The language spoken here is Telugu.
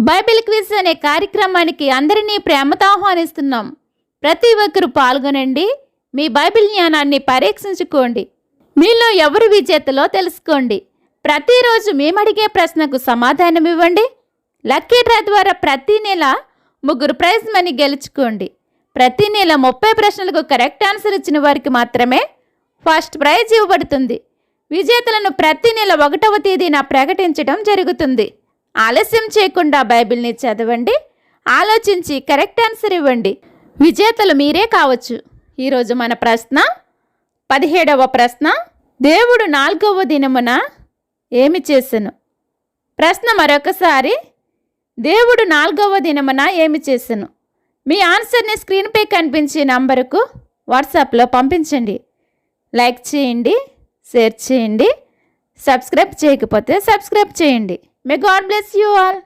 బైబిల్ క్విజ్ అనే కార్యక్రమానికి అందరినీ ప్రేమతో ఆహ్వానిస్తున్నాం. ప్రతి ఒక్కరూ పాల్గొనండి. మీ బైబిల్ జ్ఞానాన్ని పరీక్షించుకోండి. మీలో ఎవరు విజేతలో తెలుసుకోండి. ప్రతిరోజు మేము అడిగే ప్రశ్నకు సమాధానం ఇవ్వండి. లక్కీ డ్రా ద్వారా ప్రతి నెల 3 ప్రైజ్ మనీ గెలుచుకోండి. ప్రతి నెల 30 ప్రశ్నలకు కరెక్ట్ ఆన్సర్ ఇచ్చిన వారికి మాత్రమే ఫస్ట్ ప్రైజ్ ఇవ్వబడుతుంది. విజేతలను ప్రతి నెల 1వ తేదీన ప్రకటించడం జరుగుతుంది. ఆలస్యం చేయకుండా బైబిల్ని చదవండి. ఆలోచించి కరెక్ట్ ఆన్సర్ ఇవ్వండి. విజేతలు మీరే కావచ్చు. ఈరోజు మన ప్రశ్న 17వ ప్రశ్న, దేవుడు 4వ దినమున ఏమి చేసెను? ప్రశ్న మరొకసారి, దేవుడు 4వ దినమున ఏమి చేసెను? మీ ఆన్సర్ని స్క్రీన్పై కనిపించే నంబరుకు వాట్సాప్లో పంపించండి. లైక్ చేయండి, షేర్ చేయండి. సబ్స్క్రైబ్ చేయకపోతే సబ్స్క్రైబ్ చేయండి. May God bless you all.